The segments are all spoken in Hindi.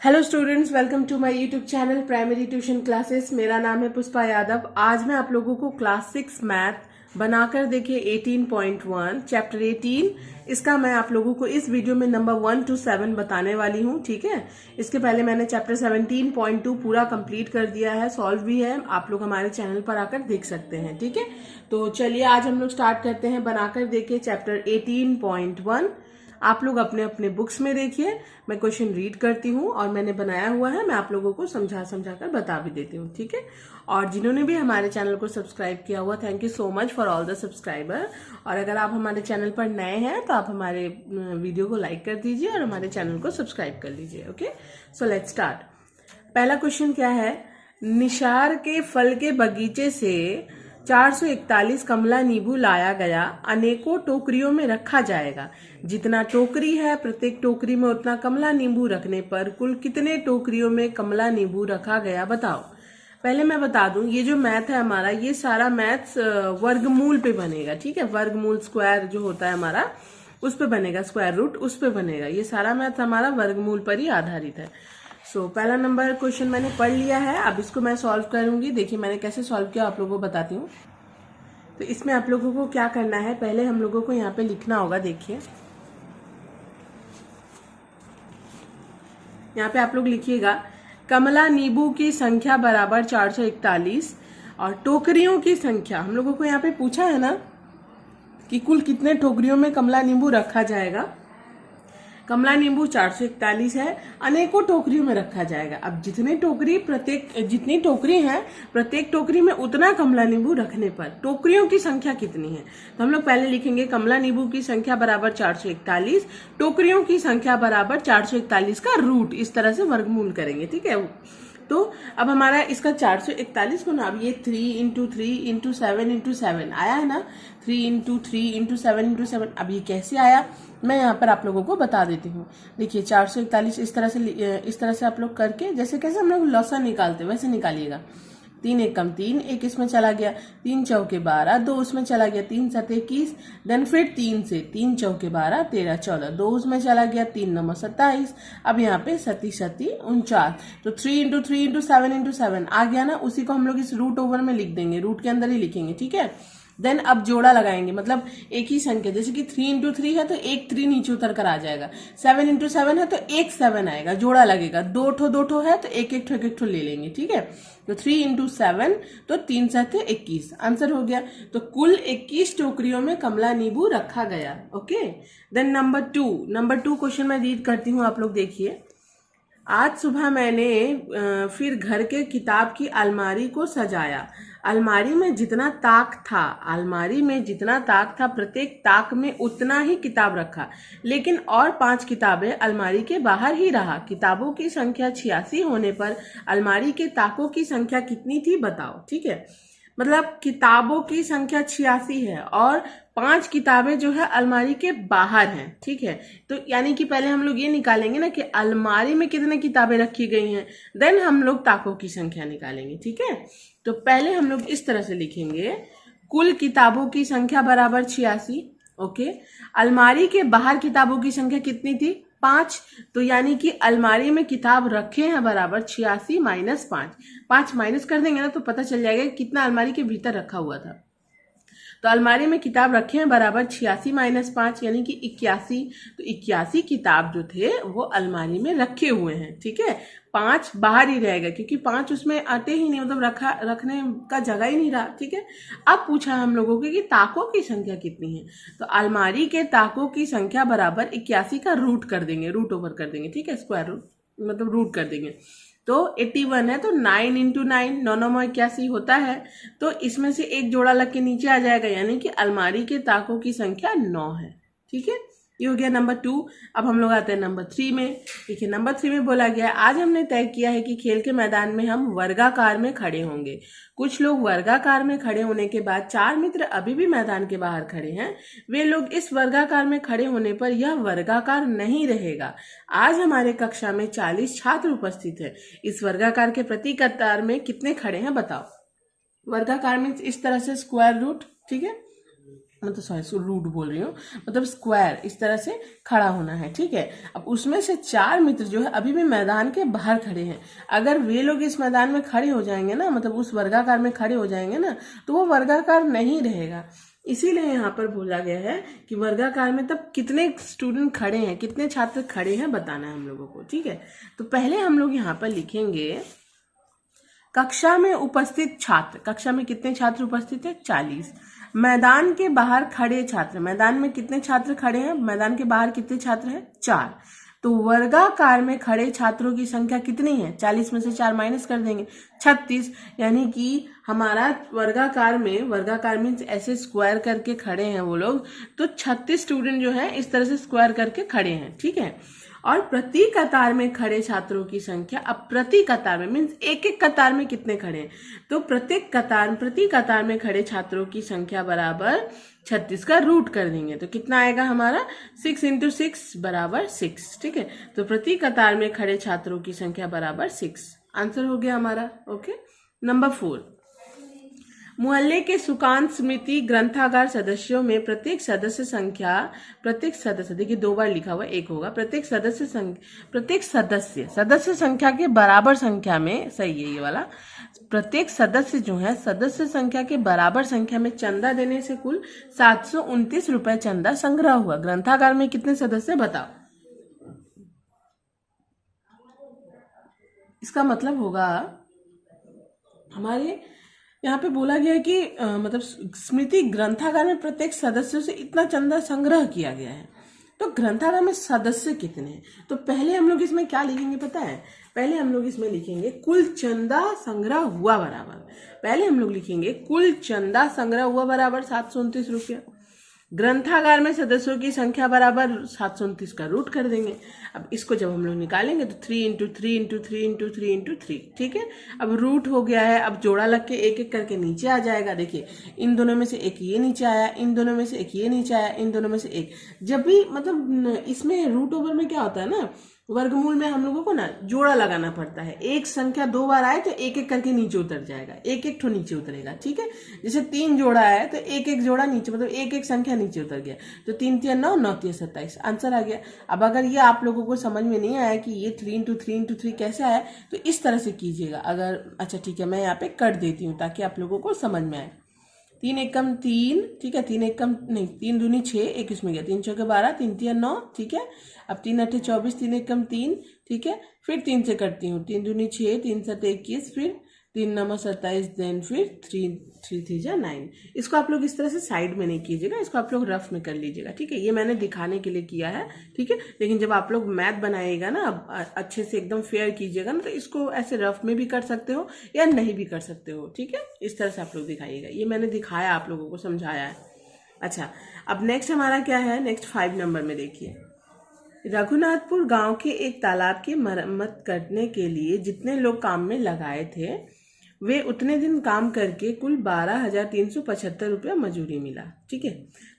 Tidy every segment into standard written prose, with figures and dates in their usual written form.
Hello students, welcome to my YouTube channel primary tuition classes. मेरा नाम है पुष्पा यादव। आज मैं आप लोगों को क्लास 6 मैथ बनाकर देखे 18.1 चैप्टर 18 इसका मैं आप लोगों को इस वीडियो में नंबर 1 to 7 बताने वाली हूँ। ठीक है, इसके पहले मैंने चैप्टर 17.2 पूरा कंप्लीट कर दिया है, सॉल्व भी है। आप लोग हमारे चैनल पर आकर देख सकते हैं। ठीक है, तो चलिए आज हम लोग स्टार्ट करते हैं बनाकर देखे चैप्टर 18.1। आप लोग अपने अपने बुक्स में देखिए, मैं क्वेश्चन रीड करती हूँ और मैंने बनाया हुआ है, मैं आप लोगों को समझा कर बता भी देती हूँ। ठीक है, और जिन्होंने भी हमारे चैनल को सब्सक्राइब किया हुआ, thank you so much for all the subscriber. और अगर आप हमारे चैनल पर नए हैं तो आप हमारे वीडियो को लाइक कर दीजिए और हमारे चैनल को सब्सक्राइब कर लीजिए। Okay, so let's start. पहला क्वेश्चन क्या है, निशार के फल के बगीचे से 441 कमला नींबू लाया गया, अनेकों टोकरियों में रखा जाएगा। जितना टोकरी है प्रत्येक टोकरी में उतना कमला नींबू रखने पर कुल कितने टोकरियों में कमला नींबू रखा गया बताओ। पहले मैं बता दूं, ये जो मैथ है हमारा, ये सारा मैथ्स वर्गमूल पे बनेगा। ठीक है, वर्गमूल स्क्वायर जो होता है हमारा उस पे बनेगा, स्क्वायर रूट उस पे बनेगा। ये सारा मैथ हमारा वर्गमूल पर ही आधारित है। सो पहला नंबर क्वेश्चन मैंने पढ़ लिया है, अब इसको मैं सॉल्व करूंगी। देखिए मैंने कैसे सॉल्व किया आप लोगों को बताती हूँ। तो इसमें आप लोगों को क्या करना है, पहले हम लोगों को यहाँ पे लिखना होगा। देखिए यहाँ पे आप लोग लिखिएगा, कमला नींबू की संख्या बराबर 441 और टोकरियों की संख्या हम लोगों को यहाँ पे पूछा है ना कि कुल कितने टोकरियों में कमला नींबू रखा जाएगा। कमला नींबू 441 है, अनेकों टोकरियों में रखा जाएगा। अब जितनी टोकरी है प्रत्येक टोकरी में उतना कमला नींबू रखने पर टोकरियों की संख्या कितनी है। तो हम लोग पहले लिखेंगे कमला नींबू की संख्या बराबर 441, टोकरियों की संख्या बराबर 441 का रूट, इस तरह से वर्गमूल करेंगे। ठीक है, तो अब हमारा इसका 441 को ना, अब ये 3 इंटू 3 इंटू 7 इंटू 7 आया है ना, 3 इंटू 3 इंटू 7 इंटू 7। अब ये कैसे आया मैं यहाँ पर आप लोगों को बता देती हूँ। देखिए 441 इस तरह से आप लोग करके, जैसे कैसे हम लोग लॉसन निकालते वैसे निकालिएगा। 3 एक कम 3, एक इसमें चला गया, 3 चौके 12, 2 उसमें चला गया, 3 7 21, देन फिर 3 से 3 चौके 12 13 14, 2 उसमें चला गया, 3 9 27। अब यहाँ पे 37 49, तो 3 इंटू 3 इंटू 7 इंटू 7 आ गया ना, उसी को हम लोग इस रूट ओवर में लिख देंगे, रूट के अंदर ही लिखेंगे। ठीक है, देन अब जोड़ा लगाएंगे, मतलब एक ही संख्या, जैसे कि 3 इंटू 3 है तो एक 3 नीचे उतर कर आ जाएगा, 7 इंटू 7 है तो एक 7 आएगा, जोड़ा लगेगा, दो ठो है तो एक ठो ले लेंगे। ठीक है, तो 3 इंटू 7 तो 3 7 21, आंसर हो गया। तो कुल 21 टोकरियों में कमला नींबू रखा गया। Okay, then number two question मैं रीड करती हूँ, आप लोग देखिए। आज सुबह मैंने फिर घर के किताब की अलमारी को सजाया। अलमारी में जितना ताक था प्रत्येक ताक में उतना ही किताब रखा, लेकिन और 5 किताबें अलमारी के बाहर ही रहा। किताबों की संख्या 86 होने पर अलमारी के ताकों की संख्या कितनी थी बताओ। ठीक है, मतलब किताबों की संख्या 86 है और 5 किताबें जो है अलमारी के बाहर हैं। ठीक है, तो यानी कि पहले हम लोग ये निकालेंगे ना कि अलमारी में कितने किताबें रखी गई हैं, देन हम लोग ताकों की संख्या निकालेंगे। ठीक है, तो पहले हम लोग इस तरह से लिखेंगे, कुल किताबों की संख्या बराबर 86। ओके, अलमारी के बाहर किताबों की संख्या कितनी थी 5, तो यानी कि अलमारी में किताब रखे हैं बराबर 86 माइनस 5 माइनस कर देंगे ना तो पता चल जाएगा कितना अलमारी के भीतर रखा हुआ था। तो अलमारी में किताब रखे हैं बराबर 86 माइनस 5 यानी कि 81। तो 81 किताब जो थे वो अलमारी में रखे हुए हैं। ठीक है, 5 बाहर ही रहेगा क्योंकि 5 उसमें आते ही नहीं, मतलब रखने का जगह ही नहीं रहा। ठीक है, अब पूछा हम लोगों को कि ताकों की संख्या कितनी है, तो अलमारी के ताकों की संख्या बराबर 81 का रूट कर देंगे, रूट ओवर कर देंगे। ठीक है, स्क्वायर रूट मतलब रूट कर देंगे। तो 81 है तो 9 इंटू 9, 9 9 81 होता है, तो इसमें से एक जोड़ा लग के नीचे आ जाएगा, यानी कि अलमारी के ताकों की संख्या 9 है। ठीक है, ये हो गया नंबर 2। अब हम लोग आते हैं नंबर 3 में। देखिए नंबर 3 में बोला गया है, आज हमने तय किया है कि खेल के मैदान में हम वर्गाकार में खड़े होंगे। कुछ लोग वर्गाकार में खड़े होने के बाद 4 मित्र अभी भी मैदान के बाहर खड़े हैं। वे लोग इस वर्गाकार में खड़े होने पर यह वर्गाकार नहीं रहेगा। आज हमारे कक्षा में 40 छात्र उपस्थित है। इस वर्गाकार के प्रति कतार में कितने खड़े हैं बताओ। वर्गाकार में इस तरह से स्क्वायर रूट। ठीक है, मतलब सॉरी रूट बोल रही हूँ, मतलब स्क्वायर इस तरह से खड़ा होना है, ठीक है। अब उसमें से 4 मित्र जो है अभी भी मैदान के बाहर खड़े हैं। अगर वे लोग इस मैदान में खड़े हो जाएंगे ना, मतलब उस वर्गाकार में खड़े हो जाएंगे ना, तो वो वर्गाकार नहीं रहेगा। इसीलिए यहाँ पर बोला गया है कि वर्गाकार में तब कितने स्टूडेंट खड़े हैं, कितने छात्र खड़े हैं बताना है हम लोगों को, ठीक है। तो पहले हम लोग यहाँ पर लिखेंगे कक्षा में उपस्थित छात्र। कक्षा में कितने छात्र उपस्थित है? 40। मैदान के बाहर खड़े छात्र। मैदान में कितने छात्र खड़े हैं? मैदान के बाहर कितने छात्र हैं? 4। तो वर्गाकार में खड़े छात्रों की संख्या कितनी है? 40 में से 4 माइनस कर देंगे, 36। यानी कि हमारा वर्गाकार मीन्स ऐसे स्क्वायर करके खड़े हैं वो लोग, तो 36 स्टूडेंट जो है इस तरह से स्क्वायर करके खड़े हैं, ठीक है। और प्रति कतार में खड़े छात्रों की संख्या, अब प्रति कतार में मीन्स एक एक कतार में कितने खड़े हैं, तो प्रति कतार में खड़े छात्रों की संख्या बराबर 36 का रूट कर देंगे, तो कितना आएगा हमारा 6 × 6 बराबर 6, ठीक है। तो प्रति कतार में खड़े छात्रों की संख्या बराबर 6, आंसर हो गया हमारा। ओके, नंबर 4, मोहल्ले के सुकान समिति ग्रंथागार सदस्यों में प्रत्येक सदस्य, देखिए 2 बार लिखा हुआ, एक होगा, प्रत्येक सदस्य संख्या के बराबर संख्या में, सही है ये वाला, प्रत्येक सदस्य जो है सदस्य संख्या के बराबर संख्या में चंदा देने से कुल 729 रुपए चंदा संग्रह हुआ। ग्रंथागार में कितने सदस्य बताओ? इसका मतलब होगा हमारे यहाँ पे बोला गया है कि मतलब स्मृति ग्रंथागार में प्रत्येक सदस्य से इतना चंदा संग्रह किया गया है। तो ग्रंथागार में सदस्य कितने हैं? तो पहले हम लोग इसमें क्या लिखेंगे पता है? पहले हम लोग इसमें लिखेंगे कुल चंदा संग्रह हुआ बराबर, पहले हम लोग लिखेंगे कुल चंदा संग्रह हुआ बराबर 729 रुपया। ग्रंथागार में सदस्यों की संख्या बराबर 729 का रूट कर देंगे। अब इसको जब हम लोग निकालेंगे तो 3 × 3 × 3 × 3 × 3, ठीक है। अब रूट हो गया है, अब जोड़ा लग के एक एक करके नीचे आ जाएगा। देखिए इन दोनों में से एक ये नीचे आया, इन दोनों में से एक ये नीचे आया, इन दोनों में से एक। जब भी मतलब इसमें रूट ओवर में क्या होता है ना, वर्गमूल में हम लोगों को ना जोड़ा लगाना पड़ता है। एक संख्या 2 बार आए तो एक एक करके नीचे उतर जाएगा, एक एक ठो नीचे उतरेगा, ठीक है। जैसे 3 जोड़ा है तो एक एक जोड़ा नीचे, मतलब एक एक संख्या नीचे उतर गया, तो 3 × 9 9 × 27 आंसर आ गया। अब अगर ये आप लोगों को समझ में नहीं आया कि ये 3 × 3 × 3 कैसे आया, तो इस तरह से कीजिएगा। अगर अच्छा ठीक है, मैं यहाँ पे कर देती हूँ ताकि आप लोगों को समझ में आए। 3 एकम 3, ठीक है, 3 एकम नहीं 3 दूनी 6, एक इसमें गया, 3 चौके 12, 3 × 9, ठीक है। अब 3 × 8 24, 3 एकम 3, ठीक है। फिर 3 से करती हूँ, 3 दूनी 6, 3 × 7 21, फिर 3 × 9 27, देन फिर 3 3 9। इसको आप लोग इस तरह से साइड में नहीं कीजिएगा, इसको आप लोग रफ में कर लीजिएगा, ठीक है। ये मैंने दिखाने के लिए किया है, ठीक है। लेकिन जब आप लोग मैथ बनाइएगा ना, अच्छे से एकदम फेयर कीजिएगा ना, तो इसको ऐसे रफ में भी कर सकते हो या नहीं भी कर सकते हो, ठीक है। इस तरह से आप लोग दिखाइएगा, ये मैंने दिखाया, आप लोगों को समझाया है। अच्छा, अब नेक्स्ट हमारा क्या है? नेक्स्ट 5 नंबर में देखिए, रघुनाथपुर गांव के एक तालाब की मरम्मत करने के लिए जितने लोग काम में लगाए थे, वे उतने दिन काम करके कुल 12,375 रुपया मजूरी मिला, ठीक है।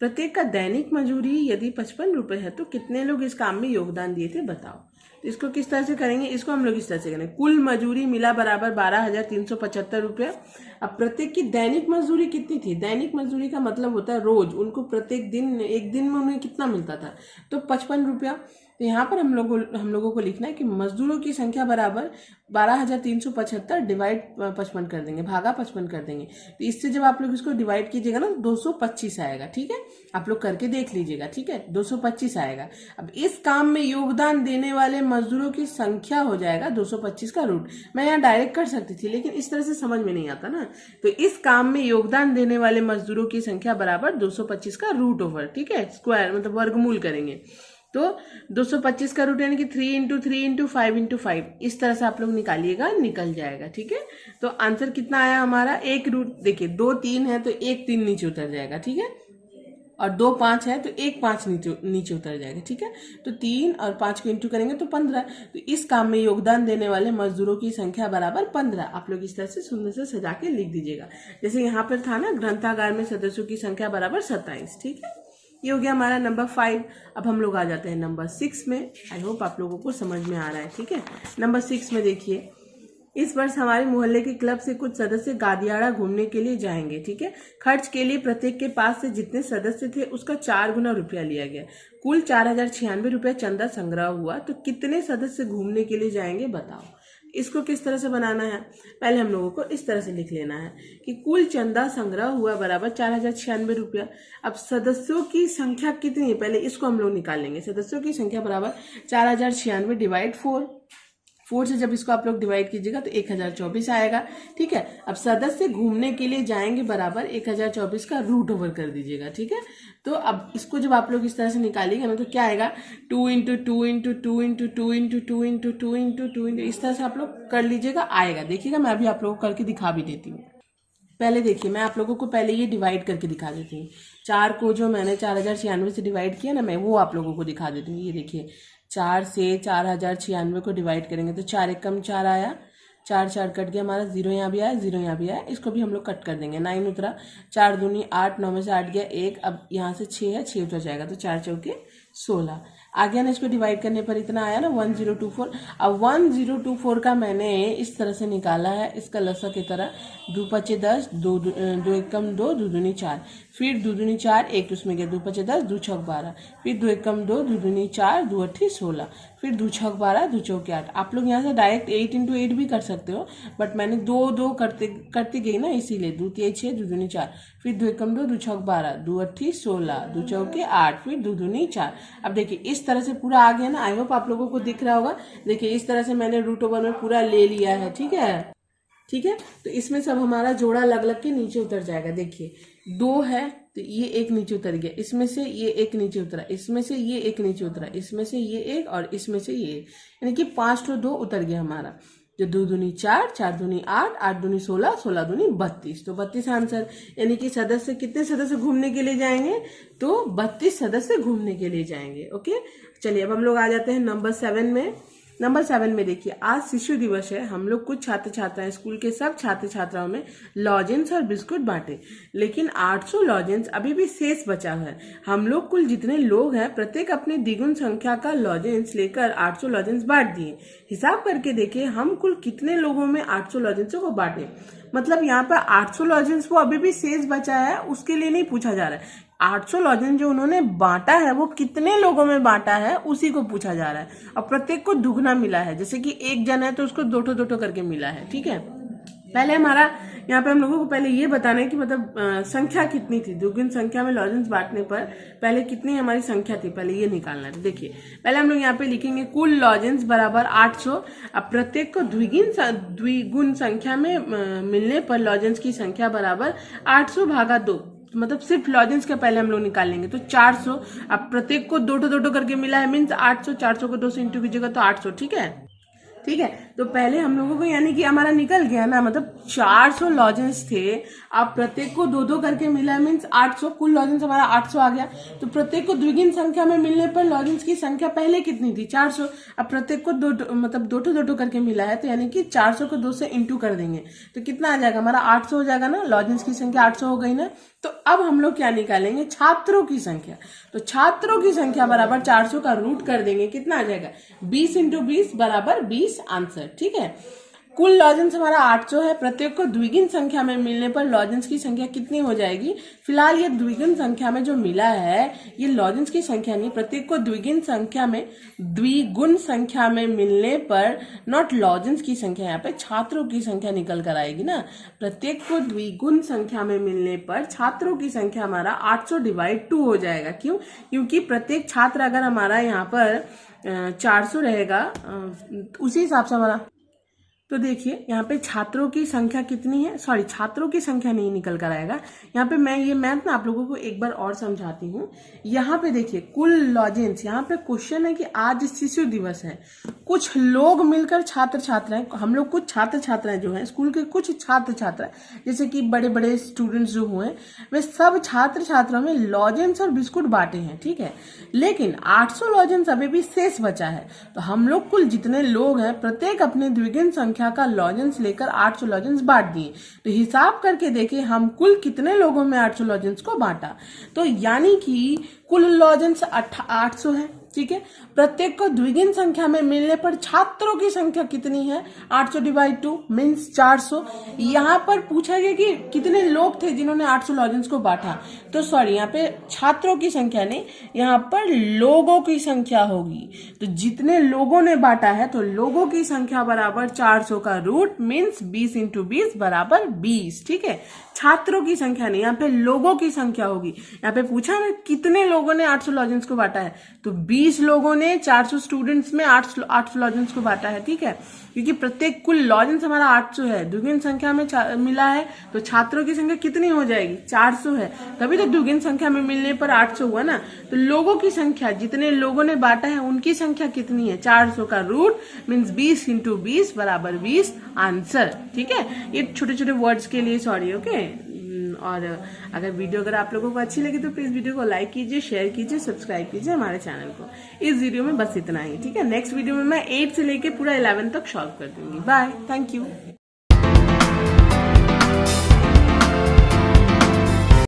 प्रत्येक का दैनिक मजूरी यदि 55 रुपये है तो कितने लोग इस काम में योगदान दिए थे बताओ। तो इसको किस तरह से करेंगे? इसको हम लोग इस तरह से करेंगे, कुल मजूरी मिला बराबर 12,375 रुपया। अब प्रत्येक की दैनिक मजदूरी कितनी थी? दैनिक मजदूरी का मतलब होता है रोज, उनको प्रत्येक दिन, एक दिन में उन्हें कितना मिलता था? तो 55 रुपया। तो यहाँ पर हम लोगों को लिखना है कि मजदूरों की संख्या बराबर 12,375 डिवाइड 55 कर देंगे, भागा 55 कर देंगे। तो इससे जब आप लोग इसको डिवाइड कीजिएगा ना, 225 आएगा, ठीक है। आप लोग करके देख लीजिएगा, ठीक है, 225 आएगा। अब इस काम में योगदान देने वाले मजदूरों की संख्या हो जाएगा 225 का रूट। मैं यहाँ डायरेक्ट कर सकती थी, लेकिन इस तरह से समझ में नहीं आता ना। तो इस काम में योगदान देने वाले मजदूरों की संख्या बराबर 225 का रूट ओवर, ठीक है, स्क्वायर मतलब वर्गमूल करेंगे। तो 225 का रूट यानी कि 3 × 3 × 5 × 5, इस तरह से आप लोग निकालिएगा, निकल जाएगा, ठीक है। तो आंसर कितना आया हमारा? एक रूट, देखिए 2 3 है तो एक 3 नीचे उतर जाएगा, ठीक है। और 2 5 है तो एक 5 नीचे उतर जाएगा, ठीक है। तो 3 और 5 को इंटू करेंगे तो 15। तो इस काम में योगदान देने वाले मजदूरों की संख्या बराबर 15। आप लोग इस तरह से सुंदर से सजा के लिख दीजिएगा। जैसे यहाँ पर था ना, ग्रंथागार में सदस्यों की संख्या बराबर 27, ठीक है। ये हो गया हमारा नंबर 5। अब हम लोग आ जाते हैं नंबर 6 में। आई होप आप लोगों को समझ में आ रहा है, ठीक है। नंबर 6 में देखिए, इस वर्ष हमारे मोहल्ले के क्लब से कुछ सदस्य गादियाड़ा घूमने के लिए जाएंगे, ठीक है। खर्च के लिए प्रत्येक के पास से जितने सदस्य थे उसका 4 गुना रुपया लिया गया। कुल 4096 रुपया चंदा संग्रह हुआ, तो कितने सदस्य घूमने के लिए जाएंगे बताओ। इसको किस तरह से बनाना है, पहले हम लोगों को इस तरह से लिख लेना है कि कुल चंदा संग्रह हुआ बराबर 4096 रुपया। अब सदस्यों की संख्या कितनी है, पहले इसको हम लोग निकालेंगे। सदस्यों की संख्या बराबर 4096 डिवाइड 4 से जब इसको आप लोग डिवाइड कीजिएगा तो 1024 आएगा, ठीक है। अब सदस्य घूमने के लिए जाएंगे बराबर 1024 का रूट ओवर कर दीजिएगा, ठीक है। तो अब इसको जब आप लोग इस तरह से निकालेंगे ना तो क्या आएगा, 2 × 2 × 2 × 2 × 2 × 2 × 2 इस तरह से आप लोग कर लीजिएगा, आएगा। देखिएगा मैं अभी आप लोगों को करके दिखा भी देती हूँ। पहले देखिए मैं आप लोगों को पहले ये डिवाइड करके दिखा देती हूँ। 4 को जो मैंने 4096 से डिवाइड किया ना, मैं वो आप लोगों को दिखा देती हूँ। ये देखिए 4 से 4096 को डिवाइड करेंगे तो 4 एकम 4 आया, 4 4 कट गया हमारा, 0 यहाँ भी आया, 0 यहाँ भी आया, इसको भी हम लोग कट कर देंगे। 9 उतरा, 4 दूनी 8, 9 में से 8 गया 1, अब यहाँ से 6 है, 6 उतर जाएगा तो 4 चौके 16 आ गया ना। इसको डिवाइड करने पर इतना आया ना 1024। अब 1024 का मैंने इस तरह से निकाला है, इसका लसा की तरह 2 5 10, 2 एकम 2, 2 दूनी 4, फिर 2 दूनी 4, 1 उसमें गया, 2 5 10, 2 6 12, फिर 2 एकम 2, 2 दूनी 4, 2 8 16, फिर 2 6 12, 2 चौके 8। आप लोग यहाँ से डायरेक्ट 8 × 8 भी कर सकते हो, बट मैंने 2 2 करती गई ना, इसीलिए 2 3 6, 2 दूनी 4, फिर 2 एकम 2, 2 6 12, 2 8 16, 2 चौके 8, फिर 2 दूनी 4। अब देखिए इस तरह से पूरा आ गया ना। आई होप आप लोगों को दिख रहा होगा। देखिए इस तरह से मैंने रूट ओवर में पूरा ले लिया है, ठीक है, ठीक है। तो इसमें सब हमारा जोड़ा लग लग के नीचे उतर जाएगा। देखिए 2 है तो ये एक नीचे उतर गया, इसमें से ये एक नीचे उतरा, इसमें से ये एक नीचे उतरा, इसमें से ये एक और इसमें से ये एक, यानी कि 5 तो 2 उतर गया हमारा। जो 2 दूनी 4, 4 दूनी 8, 8 दूनी 16, 16 दूनी 32, तो 32 आंसर। यानी कि सदस्य कितने सदस्य घूमने के लिए जाएंगे, तो 32 सदस्य घूमने के लिए जाएंगे। ओके, चलिए अब हम लोग आ जाते हैं नंबर 7 में। नंबर 7 में देखिए आज शिशु दिवस है। हम लोग कुछ छात्र छात्राएं स्कूल के सब छात्र छात्राओं में लॉजेंस और बिस्कुट बांटे, लेकिन 800 लॉजेंस अभी भी शेष बचा है। हम लोग कुल जितने लोग हैं प्रत्येक अपने द्विगुण संख्या का लॉजेंस लेकर 800 लॉजेंस बांट दिए। हिसाब करके देखिए हम कुल कितने लोगों में 800 लॉजेंसों को बांटे। मतलब यहाँ पर 800 लॉजेंस वो अभी भी शेष बचा है, उसके लिए नहीं पूछा जा रहा है। 800 लॉजेंस जो उन्होंने बांटा है वो कितने लोगों में बांटा है उसी को पूछा जा रहा है। और प्रत्येक को दुगना मिला है, जैसे कि एक जन है तो उसको 2 करके मिला है, ठीक है। पहले हमारा यहाँ पे हम लोगों को पहले ये बताना है कि मतलब संख्या कितनी थी। द्विगुण संख्या में लॉजेंस बांटने पर पहले कितनी हमारी संख्या थी, पहले ये निकालना है। देखिए पहले हम लोग यहाँ पे लिखेंगे कुल लॉजेंस बराबर 800। अब प्रत्येक को द्विगुण संख्या में मिलने पर लॉजेंस की संख्या बराबर 800 भागा 2, मतलब सिर्फ लॉजेंस के पहले हम लोग निकालेंगे तो 400। अब प्रत्येक को 2 करके मिला है, मीन्स 800। 400 को 2 से इंटू कीजिएगा तो 800, ठीक है, ठीक है। तो पहले हम लोगों को यानी कि हमारा निकल गया ना, मतलब 400 लॉजेंस थे। अब प्रत्येक को 2 करके मिला, मीन्स 800। कुल लॉजेंस हमारा 800 आ गया। तो प्रत्येक को द्विगुण संख्या में मिलने पर लॉजेंस की संख्या पहले कितनी थी, 400। अब प्रत्येक को 2 करके मिला है, तो यानी कि 400 को 2 से इंटू कर देंगे तो कितना आ जाएगा हमारा 800 हो जाएगा ना। लॉजेंस की संख्या 800 हो गई ना। तो अब हम लोग क्या निकालेंगे, छात्रों की संख्या। तो छात्रों की संख्या बराबर 400 का रूट कर देंगे, कितना आ जाएगा 20 × 20 बराबर 20 आंसर, ठीक है। कुल लॉजेंस हमारा 800 है। प्रत्येक को द्विगुण संख्या में मिलने पर लॉजेंस की संख्या कितनी हो जाएगी। फिलहाल ये द्विगुण संख्या में जो मिला है ये लॉजेंस की संख्या नहीं, प्रत्येक को द्विगुण संख्या में मिलने पर नॉट लॉजेंस की संख्या, यहाँ पे छात्रों की संख्या निकल कर आएगी ना। प्रत्येक को द्विगुण संख्या में मिलने पर छात्रों की संख्या हमारा 800 डिवाइड 2 हो जाएगा। क्यों, क्योंकि प्रत्येक छात्र अगर हमारा यहाँ पर 400 रहेगा उसी हिसाब से हमारा, तो देखिए यहाँ पे छात्रों की संख्या कितनी है, सॉरी छात्रों की संख्या नहीं निकल कर आएगा। यहाँ पे मैं ये मैथ ना आप लोगों को एक बार और समझाती हूँ। यहाँ पे देखिए कुल लॉजेंस, यहाँ पे क्वेश्चन है कि आज शिशु दिवस है। कुछ लोग मिलकर छात्र छात्राएं, हम लोग कुछ छात्र छात्राएं जो हैं स्कूल के कुछ छात्र छात्राएं जैसे कि बड़े बड़े स्टूडेंट्स जो हुए वे सब छात्र छात्राओं में लॉजेंस और बिस्कुट बांटे हैं, ठीक है। लेकिन 800 लॉजेंस अभी भी शेष बचा है। तो हम लोग कुल जितने लोग हैं प्रत्येक अपने द्विगुण संख्या का लॉजेंस लेकर 800 लॉजेंस बांट दिए। तो हिसाब करके देखें हम कुल कितने लोगों में 800 लॉजेंस को बांटा। तो यानी कि कुल लॉजेंस 800 है, ठीक है। प्रत्येक को द्विगुण संख्या में मिलने पर छात्रों की संख्या कितनी है? 800 डिवाइड 2 मीन्स 400। यहाँ पर पूछा गया कि कितने लोग थे जिन्होंने 800 लॉजेंस को बांटा, तो सॉरी यहाँ पे छात्रों की संख्या नहीं, यहाँ पर लोगों की संख्या होगी। तो जितने लोगों ने बांटा है तो लोगों की संख्या बराबर 400 का रूट मीन्स 20 इंटू 20 बराबर 20, ठीक है। छात्रों की संख्या नहीं, यहाँ पे लोगों की संख्या होगी। यहाँ पे पूछा ना कितने लोगों ने 800 लॉजेंस को बांटा है, तो 20 लोगों ने 400 स्टूडेंट्स में 800 लॉजेंस को बांटा है, ठीक है। क्योंकि प्रत्येक कुल लॉजेंस हमारा 800 है, द्विगुण संख्या में मिला है, तो छात्रों की संख्या कितनी हो जाएगी? 400 है, तभी तो द्विगुण संख्या में मिलने पर 800 हुआ ना। तो लोगों की संख्या, जितने लोगों ने बांटा है उनकी संख्या कितनी है? 400 का रूट मीन्स 20 इंटू 20 बराबर 20 आंसर, ठीक है। ये छोटे छोटे वर्ड्स के लिए सॉरी, ओके। और अगर वीडियो अगर आप लोगों को अच्छी लगी तो प्लीज वीडियो को लाइक कीजिए, शेयर कीजिए, सब्सक्राइब कीजिए हमारे चैनल को। इस वीडियो में बस इतना ही, ठीक है। नेक्स्ट वीडियो में मैं 8 से लेके पूरा 11 तक सॉल्व कर दूंगी। Bye, thank you.